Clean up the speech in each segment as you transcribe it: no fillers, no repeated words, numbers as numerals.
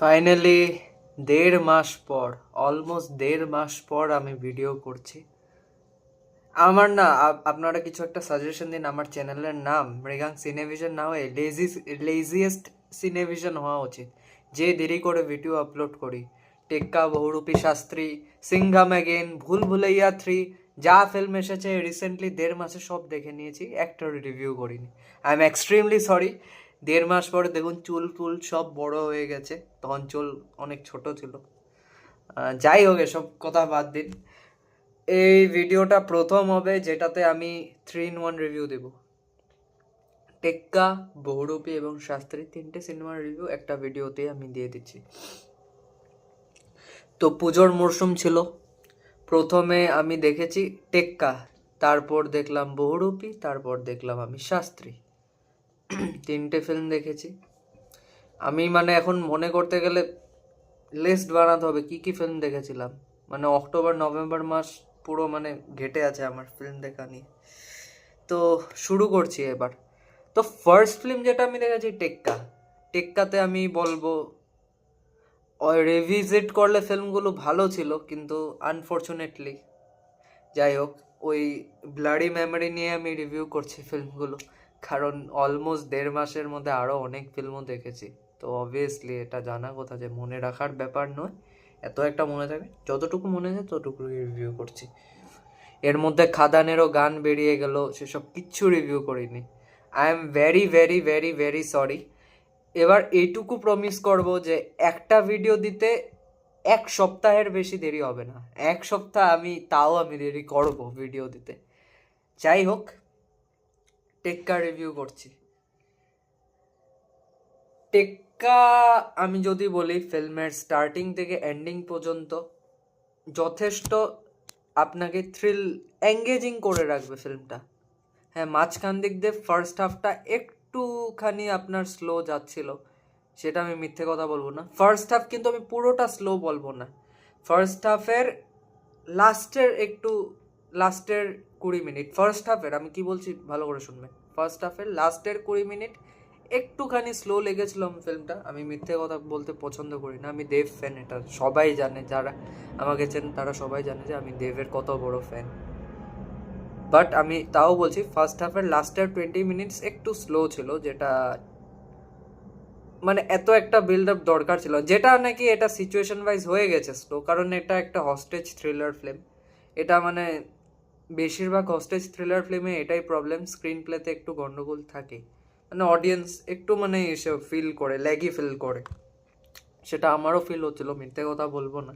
Finally 1.5 মাস পর, almost 1.5 মাস পর আমি ভিডিও করছি। আমার না আপনারা কিছু একটা সাজেশন দিন। আমার চ্যানেলের নাম মৃগাং সিনেভিশন না হয়ে লেজিয়েস্ট সিনেভিশন হওয়া উচিত। যে দেরি করে ভিডিও আপলোড করি, টেক্কা, বহুরূপী শাস্ত্রী, সিংঘাম অ্যাগেন, ভুল ভুলাইয়া 3, যা ফিল্ম এসেছে রিসেন্টলি 1.5 মাসে সব দেখে নিয়েছি, একটা রিভিউ করিনি। I am extremely sorry. 1.5 মাস পরে দেখুন চুল ফুল সব বড় হয়ে গেছে, তখন চুল অনেক ছোট ছিল। যাই হোক, এসব কথা বাদ দিন। এই ভিডিওটা প্রথম হবে যেটাতে আমি 3-in-1 রিভিউ দেব। টেক্কা, বহুরূপী এবং শাস্ত্রী 3টে সিনেমার রিভিউ একটা ভিডিওতে আমি দিয়ে দিচ্ছি। তো পুজোর মরশুম ছিল, প্রথমে আমি দেখেছি টেক্কা, তারপর দেখলাম বহুরূপী, তারপর দেখলাম আমি শাস্ত্রী। 3টে ফিল্ম দেখেছি আমি। মানে এখন মনে করতে গেলে লিস্ট বানাতে হবে কি কি ফিল্ম দেখেছিলাম। মানে অক্টোবর নভেম্বর মাস পুরো মানে ঘেটে আছে আমার ফিল্ম দেখা নিয়ে। তো শুরু করছি এবার। তো ফার্স্ট ফিল্ম যেটা আমি দেখেছি টেক্কা। টেক্কাতে আমি বলবো রিভিজিট করলে ফিল্মগুলো ভালো ছিল, কিন্তু আনফর্চুনেটলি, যাই হোক, ওই ব্লাডি মেমোরি নিয়ে আমি রিভিউ করছি ফিল্মগুলো, কারণ অলমোস্ট 1.5 মাসের মধ্যে আরও অনেক ফিল্মও দেখেছি। তো অবভিয়াসলি এটা জানা কথা যে মনে রাখার ব্যাপার নয়, এত একটা মনে থাকে, যতটুকু মনে আছে ততটুকু রিভিউ করছি। এর মধ্যে খাদানেরও গান বেরিয়ে গেল, সেসব কিচ্ছু রিভিউ করিনি। I am very very very very sorry. এবার এইটুকু প্রমিস করব যে একটা ভিডিও দিতে 1 সপ্তাহের বেশি দেরি হবে না। 1 সপ্তাহ আমি দেরি করব ভিডিও দিতে। যাই হোক, টেক্কা রিভিউ করছি। টেক্কা, আমি যদি বলি ফিল্মের স্টার্টিং থেকে এন্ডিং পর্যন্ত যথেষ্ট আপনাকে এঙ্গেজিং করে রাখবে ফিল্মটা। হ্যাঁ, মাঝখান দিক দিয়ে ফার্স্ট হাফটা একটুখানি আপনার স্লো যাচ্ছিল, সেটা আমি মিথ্যে কথা বলবো না। ফার্স্ট হাফ কিন্তু আমি পুরোটা স্লো বলবো না। ফার্স্ট হাফের লাস্টের 20 মিনিট, ফার্স্ট হাফের আমি কি বলছি ভালো করে শুনবেন, ফার্স্ট হাফের লাস্টের 20 মিনিট একটুখানি স্লো লেগেছিল ফিল্মটা। আমি মিথ্যে কথা বলতে পছন্দ করি না, আমি দেব ফ্যান, এটা সবাই জানে, যারা আমাকে চেন তারা সবাই জানে যে আমি দেবের কত বড় ফ্যান। বাট আমি তাও বলছি ফার্স্ট হাফের লাস্টের 20 মিনিটস একটু স্লো ছিল, যেটা মানে এত একটা বিল্ড আপ দরকার ছিল, যেটা নাকি এটা সিচুয়েশন ওয়াইজ হয়ে গেছে স্লো, কারণ এটা একটা হস্টেজ থ্রিলার ফিল্ম। এটা মানে বেশিরভাগ হস্টেজ থ্রিলার ফিল্মে এটাই প্রবলেম, স্ক্রিন প্লেতে একটু গন্ডগোল থাকে, মানে অডিয়েন্স একটু মানে এসে ফিল করে, ল্যাগি ফিল করে। সেটা আমারও ফিল হচ্ছিল, মিথ্যে কথা বলবো না।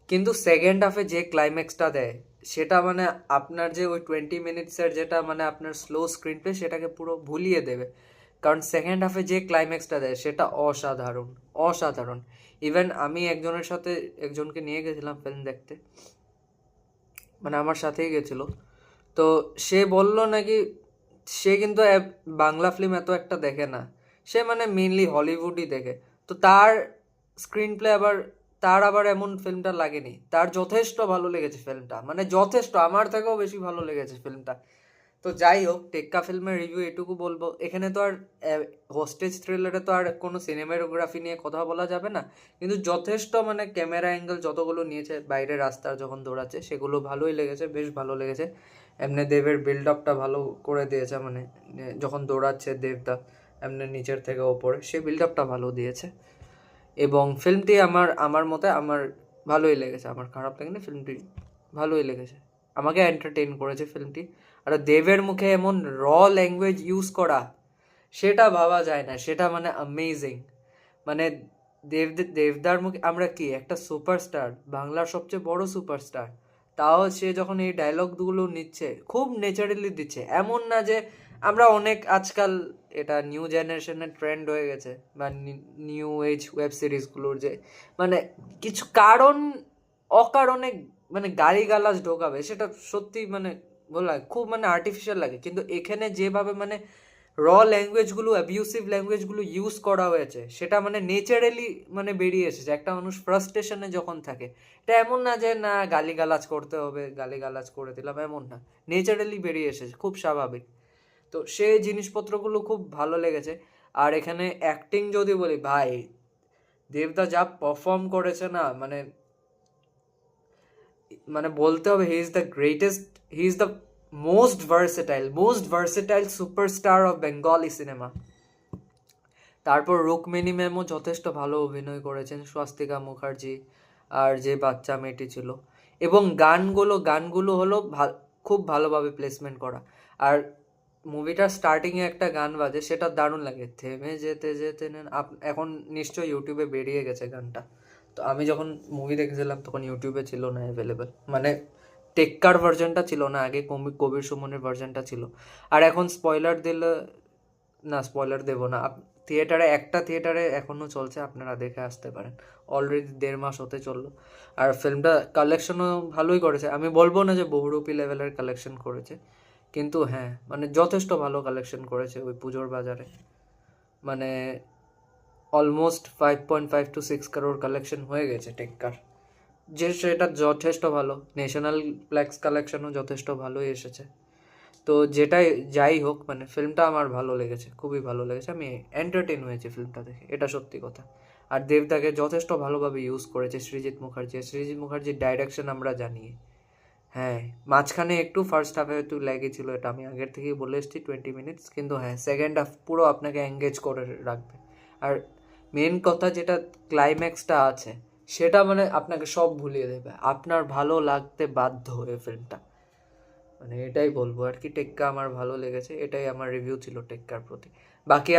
কিন্তু সেকেন্ড হাফে যে ক্লাইম্যাক্সটা দেয়, সেটা মানে আপনার যে ওই 20 মিনিটসের যেটা মানে আপনার স্লো স্ক্রিন প্লে, সেটাকে পুরো ভুলিয়ে দেবে। কারণ সেকেন্ড হাফে যে ক্লাইম্যাক্সটা দেয় সেটা অসাধারণ, অসাধারণ। ইভেন আমি একজনকে নিয়ে গেছিলাম ফিল্ম দেখতে, মানে আমার সাথেই গেছিলো। তো সে বলল নাকি সে কিন্তু বাংলা ফিল্ম এত একটা দেখে না, সে মানে মেনলি হলিউডই দেখে। তো স্ক্রিন প্লে তার আবার এমন ফিল্মটা লাগেনি, তার যথেষ্ট ভালো লেগেছে ফিল্মটা, মানে যথেষ্ট, আমার থেকেও বেশি ভালো লেগেছে ফিল্মটা। তো যাই হোক, টেক্কা ফিল্মের রিভিউ এটুকু বলবো, এখানে তো আর হোস্টেজ থ্রিলারে তো আর কোনো সিনেমাটোগ্রাফি নিয়ে কথা বলা যাবে না, কিন্তু যথেষ্ট মানে ক্যামেরা অ্যাঙ্গেল যতগুলো নিয়েছে বাইরের রাস্তার যখন দৌড়াচ্ছে, সেগুলো ভালোই লেগেছে, বেশ ভালো লেগেছে। এমনি দেবের বিল্ড আপটা ভালো করে দিয়েছে, মানে যখন দৌড়াচ্ছে দেবদা এমনি নিচের থেকে ওপরে, সে বিল্ড আপটা ভালো দিয়েছে। এবং ফিল্মটি আমার মতে আমার ভালোই লেগেছে, আমার খারাপ লাগেনি, ফিল্মটি ভালোই লেগেছে, আমাকে এন্টারটেইন করেছে ফিল্মটি। আর দেবের মুখে এমন ল্যাঙ্গুয়েজ ইউজ করা, সেটা ভাবা যায় না, সেটা মানে অ্যামেজিং। মানে দেবদার মুখে আমরা কি একটা সুপারস্টার, বাংলার সবচেয়ে বড় সুপারস্টার, তাও সে যখন এই ডায়লগগুলো নিচ্ছে খুব ন্যাচারালি দিচ্ছে। এমন না যে আমরা অনেক আজকাল, এটা নিউ জেনারেশনের ট্রেন্ড হয়ে গেছে, বা নিউ এজ ওয়েব সিরিজগুলোর যে মানে কিছু অকারণে মানে গালিগালাজ ঢোকাবে, সেটা সত্যি মানে বলা খুব মানে আর্টিফিশিয়াল লাগে। কিন্তু এখানে যেভাবে মানে ল্যাঙ্গুয়েজগুলো, অ্যাবিউসিভ ল্যাঙ্গুয়েজগুলো ইউজ করা হয়েছে, সেটা মানে নেচারালি মানে বেরিয়ে এসেছে। একটা মানুষ ফ্রাস্ট্রেশনে যখন থাকে, এটা এমন না যে না গালিগালাজ করতে হবে, গালিগালাজ করে দিলাম, এমন না, নেচারালি বেরিয়ে এসেছে, খুব স্বাভাবিক। তো সেই জিনিসপত্রগুলো খুব ভালো লেগেছে। আর এখানে অ্যাক্টিং যদি বলি, ভাই দেবদা যা পারফর্ম করেছে না, মানে মানে বলতে হবে he is the greatest, he is the most versatile superstar of Bengali cinema. তারপর রুক্মিণী ম্যামও যথেষ্ট ভালো অভিনয় করেছেন, স্বস্তিকা মুখার্জি আর যে বাচ্চা মেয়েটি ছিল। এবং গানগুলো হলো খুব ভালোভাবে প্লেসমেন্ট করা। আর মুভিটার স্টার্টিংয়ে একটা গান বাজে, সেটা দারুণ লাগে, থেমে যেতে যেতে এখন নিশ্চয়ই ইউটিউবে বেরিয়ে গেছে গানটা। তো আমি যখন মুভি দেখেছিলাম তখন ইউটিউবে ছিল না অ্যাভেলেবেল, মানে টেক্কার ভার্জনটা ছিল না, আগে কবির সুমনের ভার্জনটা ছিল। আর এখন স্পয়লার দিলে, না স্পয়লার দেবো না, একটা থিয়েটারে এখনও চলছে, আপনারা দেখে আসতে পারেন। অলরেডি 1.5 মাস হতে চললো। আর ফিল্মটা কালেকশনও ভালোই করেছে, আমি বলবো না যে বহুরূপী লেভেলের কালেকশন করেছে, কিন্তু হ্যাঁ মানে যথেষ্ট ভালো কালেকশন করেছে ওই পুজোর বাজারে। মানে অলমোস্ট 5.5 to 6 crore কালেকশন হয়ে গেছে টেক্কার, যে সেটা যথেষ্ট ভালো। ন্যাশনাল প্লেক্স কালেকশনও যথেষ্ট ভালোই এসেছে। তো যেটাই যাই হোক, মানে ফিল্মটা আমার ভালো লেগেছে, খুবই ভালো লেগেছে, আমি এন্টারটেন হয়েছি ফিল্মটা দেখে, এটা সত্যি কথা। আর দেবদাকে যথেষ্ট ভালোভাবে ইউজ করেছে সৃজিত মুখার্জির ডাইরেকশন আমরা জানি। হ্যাঁ, মাঝখানে একটু ফার্স্ট হাফে একটু লেগেছিল, এটা আমি আগের থেকেই বলে এসেছি 20 মিনিটস, কিন্তু হ্যাঁ সেকেন্ড হাফ পুরো আপনাকে এঙ্গেজ করে রাখবে। আর মেন কথা যেটা ক্লাইম্যাক্সটা আছে, সেটা মানে আপনাকে সব ভুলিয়ে দেবে, আপনার ভালো লাগতে বাধ্য হয়ে ফিল্মটা। মানে এটাই বলবো আর কি, টেক্কা আমার ভালো লেগেছে, এটাই আমার রিভিউ ছিল টেক্কার প্রতি। বাকি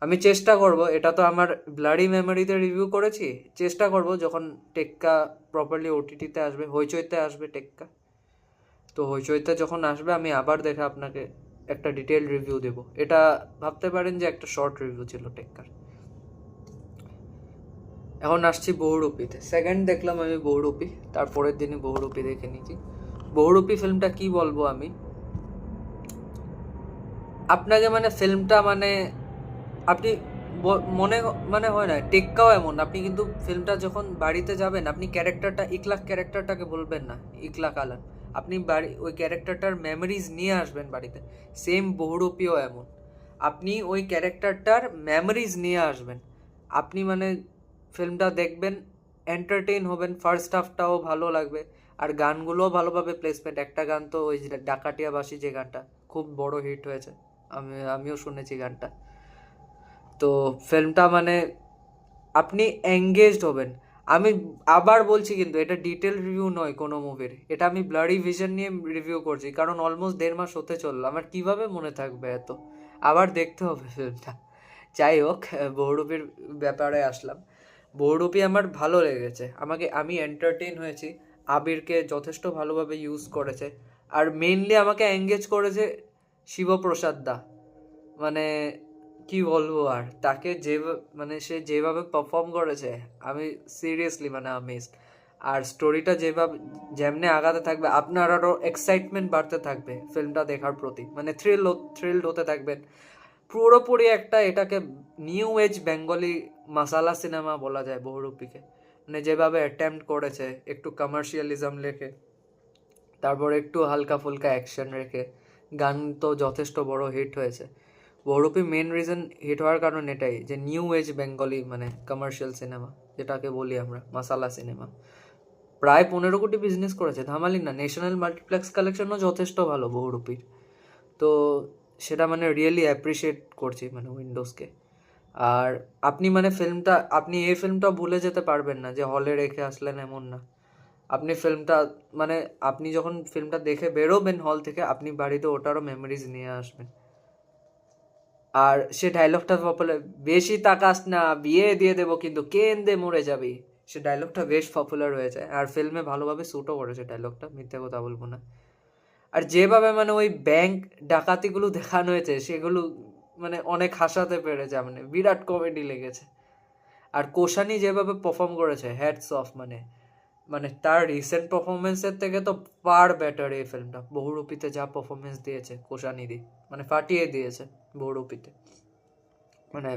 আমি চেষ্টা করব, এটা তো আমার ব্লাডি মেমোরিতে রিভিউ করেছি, চেষ্টা করব যখন টেক্কা প্রপারলি ওটিটিতে আসবে, হইচইতে আসবে টেক্কা, তো হইচইতে যখন আসবে আমি আবার দেখে আপনাকে একটা ডিটেল রিভিউ দেব। এটা ভাবতে পারেন যে একটা শর্ট রিভিউ ছিল টেক্কার। এখন আসছি বহুরূপীতে। সেকেন্ড দেখলাম আমি বহুরূপী, তারপরের দিনই বহুরূপী দেখে নিয়েছি। বহুরূপী ফিল্মটা কি বলবো আমি আপনাকে, মানে ফিল্মটা মানে আপনি মনে মানে হয় না, টেক্কাও এমন, আপনি কিন্তু ফিল্মটা যখন বাড়িতে যাবেন, আপনি ক্যারেক্টারটাকে বলবেন না ইকলাক আলান, আপনি ওই ক্যারেক্টারটার মেমোরিজ নিয়ে আসবেন বাড়িতে। সেম বহুরূপীও এমন, আপনি ওই ক্যারেক্টারটার মেমোরিজ নিয়ে আসবেন। আপনি মানে ফিল্মটা দেখবেন, এন্টারটেইন হবেন, ফার্স্ট হাফটাও ভালো লাগবে, আর গানগুলোও ভালোভাবে প্লেসমেন্ট। একটা গান তো ওই যে ডাকাটিয়াবাসী, যে গানটা খুব বড় হিট হয়েছে, আমিও শুনেছি গানটা। তো ফিল্মটা মানে আপনি এঙ্গেজড হবেন। আমি আবার বলছি, কিন্তু এটা ডিটেল রিভিউ নয় কোনো মুভির, এটা আমি ব্লাডি ভিশন নিয়ে রিভিউ করছি, কারণ অলমোস্ট 1.5 মাস হতে চললো, আমার কিভাবে মনে থাকবে এত, আবার দেখতে হবে ফিল্মটা। যাই হোক, বহুরূপীর ব্যাপারে আসলাম। বহুরূপী আমার ভালো লেগেছে, আমি এন্টারটেইন হয়েছি, আবিরকে যথেষ্ট ভালোভাবে ইউজ করেছে। আর মেইনলি আমাকে এঙ্গেজ করেছে শিবপ্রসাদ দা, মানে কি বলবো আর, তাকে মানে সে যেভাবে পারফর্ম করেছে, আমি সিরিয়াসলি মানে আমেজড। আর স্টোরিটা যেমনে আগাতে থাকবে, আপনার আরও এক্সাইটমেন্ট বাড়তে থাকবে ফিল্মটা দেখার প্রতি, মানে থ্রিল্ড হতে থাকবেন পুরোপুরি। এটাকে নিউ এজ বেঙ্গলি মাসালা সিনেমা বলা যায় বহুরূপীকে, মানে যেভাবে অ্যাটেম্প্ট করেছে একটু কমার্শিয়ালিজম রেখে, তারপর একটু হালকা ফুলকা অ্যাকশন রেখে, গান তো যথেষ্ট বড় হিট হয়েছে। বহুরূপী মেন রিজন হিট হওয়ার কারণ এটাই যে নিউ এজ বেঙ্গলি মানে কমার্শিয়াল সিনেমা, যেটাকে বলি আমরা মাসালা সিনেমা, প্রায় 15 কোটি বিজনেস করেছে, ধামালি না। ন্যাশনাল মাল্টিপ্লেক্স কালেকশনও যথেষ্ট ভালো বহুরূপীর। তো সেটা মানে রিয়েলি অ্যাপ্রিসিয়েট করছি মানে উইন্ডোজকে। আর আপনি এই ফিল্মটা ভুলে যেতে পারবেন না যে হলে রেখে আসলেন, এমন না। আপনি ফিল্মটা মানে আপনি যখন ফিল্মটা দেখে বেরোবেন হল থেকে, আপনি বাড়িতে ওটারও মেমোরিজ নিয়ে আসবেন। আর সে ডায়লগটা পপুলার, বেশি তাকাস না বিয়ে দিয়ে দেবো কিন্তু কেন্দে মরে যাবি, সে ডায়লগটা বেশ পপুলার হয়েছে, আর ফিল্মে ভালোভাবে শ্যুটও করেছে ডায়লগটা, মিথ্যে কথা বলবো না। আর যেভাবে মানে ওই ব্যাংক ডাকাতিগুলো দেখানো হয়েছে, সেগুলো মানে অনেক হাসাতে পেরেছে, মানে বিরাট কমেডি লেগেছে। আর কোশানি যেভাবে পারফর্ম করেছে, হ্যাটস অফ, মানে মানে তার রিসেন্ট পারফরমেন্সের থেকে তো ফার বেটার এই ফিল্মটা। বহুরূপীতে যা পারফরমেন্স দিয়েছে কোশানিদি, মানে ফাটিয়ে দিয়েছে বহুরূপীতে, মানে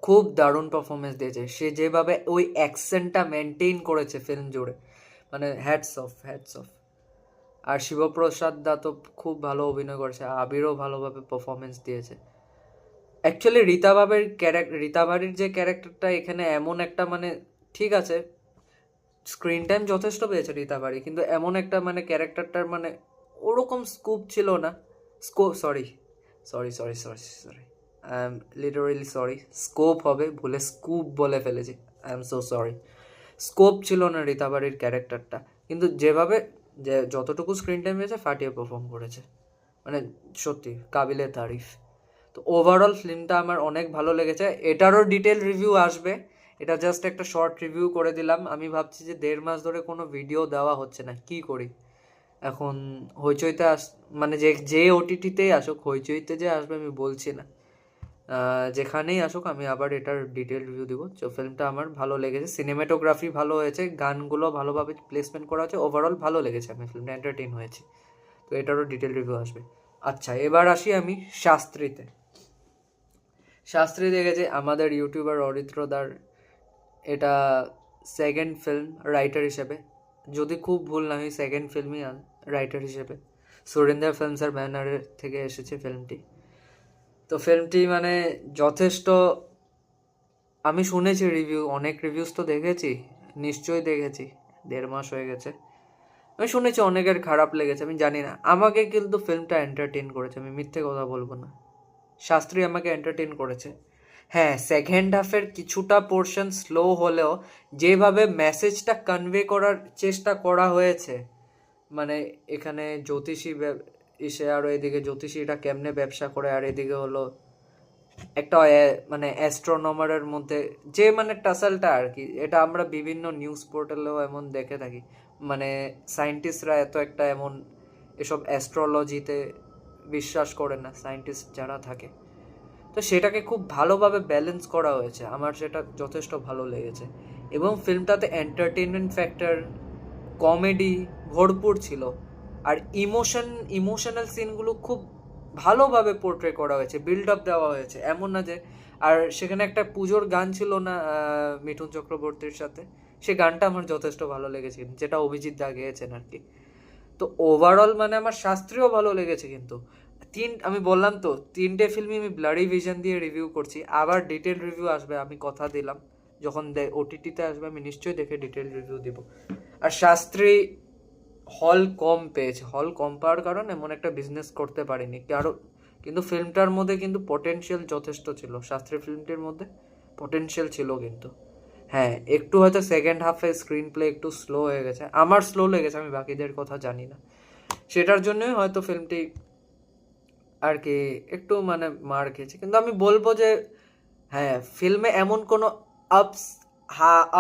খুব দারুণ পারফরমেন্স দিয়েছে সে, যেভাবে ওই অ্যাকসেন্টটা মেনটেন করেছে ফিল্ম জুড়ে, মানে হ্যাটস অফ। আর শিবপ্রসাদ দা তো খুব ভালো অভিনয় করেছে, আবিরও ভালোভাবে পারফরমেন্স দিয়েছে। অ্যাকচুয়ালি রীতা বাড়ির যে ক্যারেক্টারটা এখানে এমন একটা মানে, ঠিক আছে স্ক্রিন টাইম যথেষ্ট পেয়েছে রীতা বাড়ি, কিন্তু এমন একটা মানে ক্যারেক্টারটার মানে ওরকম স্কোপ ছিল না। Sorry sorry sorry sorry sorry, I am literally sorry, scope হবে, ভুলে স্কুপ বলে ফেলেছি, I am so sorry. Scope ছিল না রীতা বাড়ির ক্যারেক্টারটা, কিন্তু যেভাবে যে যতটুকু স্ক্রিন টাইম পেয়েছে ফাটিয়ে পারফর্ম করেছে, মানে সত্যি কাবিলে তারিফ। তো ওভারঅল ফিল্মটা আমার অনেক ভালো লেগেছে। এটারও ডিটেল রিভিউ আসবে, এটা জাস্ট একটা শর্ট রিভিউ করে দিলাম। আমি ভাবছি যে 1.5 মাস ধরে কোনো ভিডিও দেওয়া হচ্ছে না, কি করি এখন। হইচইতে মানে যে যে ওটিটিতেই আসুক, হইচইতে যে আসবে আমি বলছি না, যেখানেই আসুক আমি আবার এটার ডিটেল রিভিউ দিব। তো ফিল্মটা আমার ভালো লেগেছে, সিনেমাটোগ্রাফি ভালো হয়েছে, গানগুলো ভালোভাবে প্লেসমেন্ট করা হয়েছে, ওভারঅল ভালো লেগেছে, আমি ফিল্মটা এন্টারটেইন হয়েছি। তো এটারও ডিটেল রিভিউ আসবে। আচ্ছা, এবার আসি আমি শাস্ত্রীতে। শাস্ত্রী দেখেছে আমাদের ইউটিউবার অরিত্রদার, এটা সেকেন্ড ফিল্ম রাইটার হিসেবে, যদি খুব ভুল না হয় সেকেন্ড ফিল্মই রাইটার হিসেবে। সুরিন্দর ফিল্মসের ব্যানারের থেকে এসেছে ফিল্মটি। তো ফিল্মটি মানে যথেষ্ট, আমি শুনেছি রিভিউ, অনেক রিভিউস তো দেখেছি, নিশ্চয়ই দেখেছি, 1.5 মাস হয়ে গেছে। আমি শুনেছি অনেকের খারাপ লেগেছে, আমি জানি না, আমাকে কিন্তু ফিল্মটা এন্টারটেইন করেছে, আমি মিথ্যে কথা বলবো না, শাস্ত্রী আমাকে এন্টারটেইন করেছে। হ্যাঁ, সেকেন্ড হাফের কিছুটা পোর্শন স্লো হলেও যেভাবে মেসেজটা কনভে করার চেষ্টা করা হয়েছে, মানে এখানে জ্যোতিষী ইসে, আর এদিকে জ্যোতিষীটা কেমনে ব্যবসা করে, আর এদিকে হলো একটা মানে অ্যাস্ট্রোনমারের মধ্যে যে মানে টাসেলটা আর কি, এটা আমরা বিভিন্ন নিউজ পোর্টালেও এমন দেখে থাকি, মানে সায়েন্টিস্টরা এত একটা এমন এসব অ্যাস্ট্রোলজিতে বিশ্বাস করে না, সায়েন্টিস্ট যারা থাকে। তো সেটাকে খুব ভালোভাবে ব্যালেন্স করা হয়েছে, আমার সেটা যথেষ্ট ভালো লেগেছে। এবং ফিল্মটাতে এন্টারটেনমেন্ট ফ্যাক্টর, কমেডি ভরপুর ছিল, আর ইমোশনাল সিনগুলো খুব ভালোভাবে পোর্ট্রে করা হয়েছে, বিল্ড আপ দেওয়া হয়েছে, এমন না যে। আর সেখানে একটা পুজোর গান ছিল না মিঠুন চক্রবর্তীর সাথে, সে গানটা আমার যথেষ্ট ভালো লেগেছে, যেটা অভিজিৎ দা গেয়েছেন আর কি। তো ওভারঅল মানে আমার শাস্ত্রীয় ভালো লেগেছে। কিন্তু আমি বললাম তো 3টে ফিল্মই আমি ব্লাডি ভিশন দিয়ে রিভিউ করছি, আবার ডিটেল রিভিউ আসবে, আমি কথা দিলাম, যখন ওটিটিতে আসবে আমি নিশ্চয়ই দেখে ডিটেল রিভিউ দিব। আর শাস্ত্রী হল কম পেয়েছে, হল কম পাওয়ার কারণে এমন একটা বিজনেস করতে পারিনি কারো, কিন্তু ফিল্মটার মধ্যে কিন্তু পটেনশিয়াল যথেষ্ট ছিল, শাস্ত্রী ফিল্মটির মধ্যে পটেনশিয়াল ছিল কিন্তু। হ্যাঁ, একটু হয়তো সেকেন্ড হাফে স্ক্রিন প্লে একটু স্লো হয়ে গেছে, আমার স্লো লেগেছে, আমি বাকিদের কথা জানি না, সেটার জন্যই হয়তো ফিল্মটি আর কি একটু মানে মার খেয়েছে। কিন্তু আমি বলবো যে হ্যাঁ, ফিল্মে এমন কোনো আপস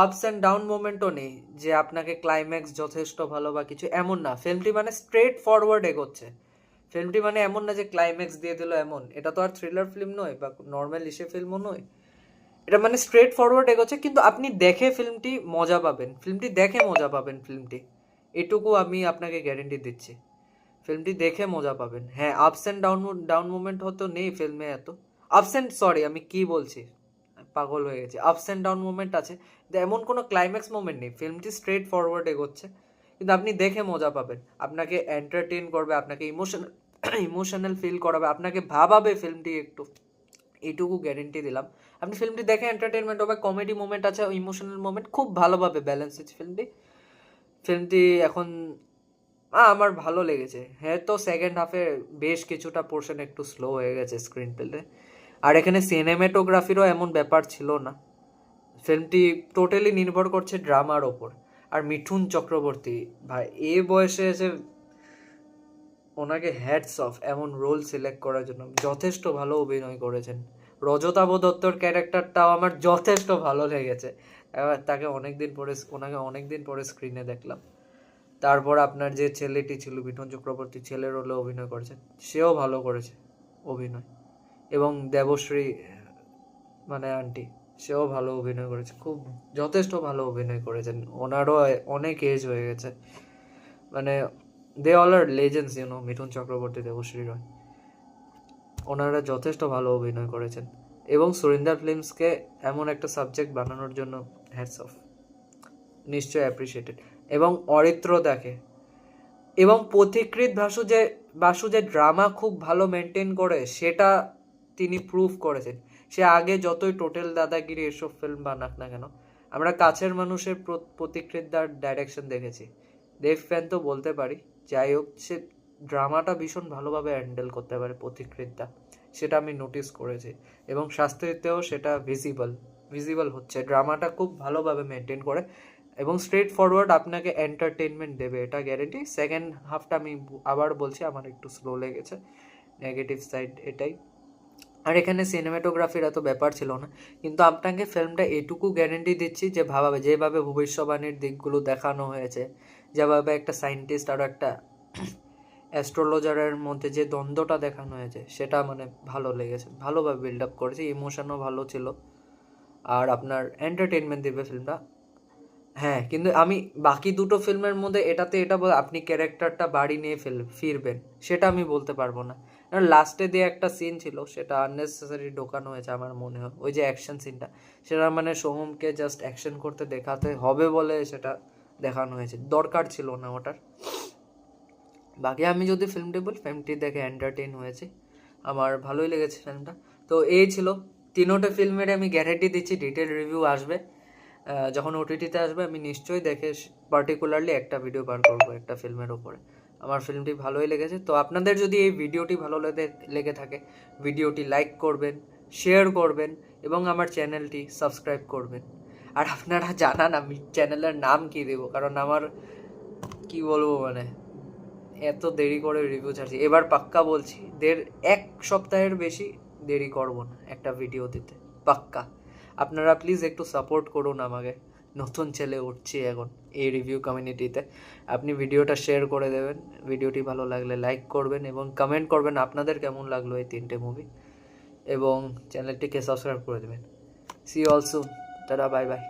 আপস অ্যান্ড ডাউন মোমেন্টও নেই যে আপনাকে ক্লাইম্যাক্স যথেষ্ট ভালো বা কিছু, এমন না। ফিল্মটি মানে স্ট্রেট ফরওয়ার্ড এগোচ্ছে, ফিল্মটি মানে এমন না যে ক্লাইম্যাক্স দিয়ে দিল এমন, এটা তো আর থ্রিলার ফিল্ম নয় বা নর্মাল ইসে ফিল্মও নয়, এটা মানে স্ট্রেট ফরওয়ার্ড এগোচ্ছে। কিন্তু আপনি দেখে ফিল্মটি মজা পাবেন, ফিল্মটি দেখে মজা পাবেন, ফিল্মটি এটুকু আমি আপনাকে গ্যারেন্টি দিচ্ছি, ফিল্মটি দেখে মজা পাবেন। হ্যাঁ, আপস অ্যান্ড ডাউন মুভমেন্ট হয়তো নেই ফিল্মে, এত আপস অ্যান্ড, সরি আমি কি বলছি, পাগল হয়ে গেছি, আপস অ্যান্ড ডাউন মুভমেন্ট আছে, কিন্তু এমন কোনো ক্লাইম্যাক্স মুভমেন্ট নেই, ফিল্মটি স্ট্রেট ফরওয়ার্ড এগোচ্ছে, কিন্তু আপনি দেখে মজা পাবেন, আপনাকে এন্টারটেইন করবে, আপনাকে ইমোশনাল ফিল করাবে, আপনাকে ভাবাবে ফিল্মটি একটু, এইটুকু গ্যারেন্টি দিলাম। আপনি ফিল্মটি দেখে এন্টারটেনমেন্ট হবে, কমেডি মোমেন্ট আছে, ইমোশনাল মোমেন্ট খুব ভালোভাবে ব্যালেন্স আছে ফিল্মটি। ফিল্মটি এখন আমার ভালো লেগেছে। হ্যাঁ, তো সেকেন্ড হাফে বেশ কিছুটা পোর্শন একটু স্লো হয়ে গেছে স্ক্রিন প্লেতে, আর এখানে সিনেমেটোগ্রাফিরও এমন ব্যাপার ছিল না, ফিল্মটি টোটালি নির্ভর করছে ড্রামার ওপর। আর মিঠুন চক্রবর্তী ভাই এ বয়সে এসে ওনাকে হ্যাটস অফ, এমন রোল সিলেক্ট করার জন্য, যথেষ্ট ভালো অভিনয় করেছেন। রজতাভ দত্তর ক্যারেক্টারটাও আমার যথেষ্ট ভালো লেগেছে, এবার ওনাকে অনেকদিন পরে স্ক্রিনে দেখলাম। তারপর আপনার যে ছেলেটি ছিল মিঠুন চক্রবর্তী, ছেলের রোলে অভিনয় করেছেন, সেও ভালো করেছে অভিনয়। এবং দেবশ্রী মানে আন্টি, সেও ভালো অভিনয় করেছে, খুব যথেষ্ট ভালো অভিনয় করেছেন, ওনারও অনেক এজ হয়ে গেছে, মানে they all are legends Mithun Chakraborty, Debashree Roy, ওনারা যথেষ্ট ভালো অভিনয় করেছেন। এবং সুরিন্দর ফিল্মসকে এমন একটা সাবজেক্ট বানানোর জন্য হ্যাটস অফ, নিশ্চয়ই অ্যাপ্রিসিয়েটেড। এবং অরিত্র দেখে, এবং পথিকৃৎ বাসু যে ড্রামা খুব ভালো মেনটেন করে, সেটা তিনি প্রুভ করেছেন। সে আগে যতই টোটাল দাদাগিরি এসব ফিল্ম বানাক না কেন, আমরা কাছের মানুষের প্রতিকৃতদার ডাইরেকশন দেখেছি। দেব ফ্যান তো বলতে পারি। যাই হোক, সে ড্রামাটা ভীষণ ভালোভাবে হ্যান্ডেল করতে পারে প্রতিকৃতদা, সেটা আমি নোটিস করেছি। এবং শাস্ত্রীতেও সেটা ভিজিবল হচ্ছে, ড্রামাটা খুব ভালোভাবে মেনটেন করে এবং স্ট্রেট ফরওয়ার্ড আপনাকে এন্টারটেনমেন্ট দেবে, এটা গ্যারেন্টি। সেকেন্ড হাফটা আমি আবার বলছি আমার একটু স্লো লেগেছে, নেগেটিভ সাইড এটাই। আর এখানে সিনেমাটোগ্রাফির এত ব্যাপার ছিল না, কিন্তু আপনাকে ফিল্মটা এটুকু গ্যারেন্টি দিচ্ছি যে যেভাবে ভবিষ্যবাণীর দিকগুলো দেখানো হয়েছে, যেভাবে একটা সায়েন্টিস্ট আর একটা অ্যাস্ট্রোলজারের মধ্যে যে দ্বন্দ্বটা দেখানো হয়েছে, সেটা মানে ভালো লেগেছে, ভালোভাবে বিল্ড আপ করেছে, ইমোশনও ভালো ছিল, আর আপনার এন্টারটেনমেন্ট দেবে ফিল্মটা। হ্যাঁ, কিন্তু আমি বাকি দুটো ফিল্মের মধ্যে এটাতে এটা আপনি ক্যারেক্টারটা বাড়ি নিয়ে ফিরবেন, সেটা আমি বলতে পারবো না। কারণ লাস্টে দিয়ে একটা সিন ছিল, সেটা আননেসেসারি ঢোকানো হয়েছে আমার মনে হয়, ওই যে অ্যাকশন সিনটা, সেটা মানে সোহমকে জাস্ট অ্যাকশন করতে দেখাতে হবে বলে সেটা দেখানো হয়েছে, দরকার ছিল না ওটার। বাকি আমি যদি ফিল্মটি দেখে এন্টারটেইন হয়েছে, আমার ভালোই লেগেছে ফিল্মটা। তো এই ছিল তিনোটে ফিল্মের, আমি গ্যারেন্টি দিচ্ছি ডিটেল রিভিউ আসবে যখন ওটিটিতে আসবে। আমি নিশ্চয়ই দেখে পার্টিকুলারলি একটা ভিডিও বার করবো একটা ফিল্মের ওপরে। আমার ফিল্মটি ভালোই লেগেছে। তো আপনাদের যদি এই ভিডিওটি ভালো লেগে থাকে, ভিডিওটি লাইক করবেন, শেয়ার করবেন এবং আমার চ্যানেলটি সাবস্ক্রাইব করবেন। আর আপনারা জানান আমি চ্যানেলের নাম কি দেবো, কারণ আমার কি বলবো মানে এত দেরি করে রিভিউ ছাড়ছি, এবার পাক্কা বলছি এক সপ্তাহের বেশি দেরি করব না একটা ভিডিও দিতে, পাক্কা। আপনারা প্লিজ একটু সাপোর্ট করুন আমাকে, নতুন ছেলে উঠছি এখন এই রিভিউ কমিউনিটিতে। আপনি ভিডিওটা শেয়ার করে দেবেন, ভিডিওটি ভালো লাগলে লাইক করবেন এবং কমেন্ট করবেন আপনাদের কেমন লাগলো এই তিনটে মুভি, এবং চ্যানেলটিকে সাবস্ক্রাইব করে দেবেন। See also, tata, bye by.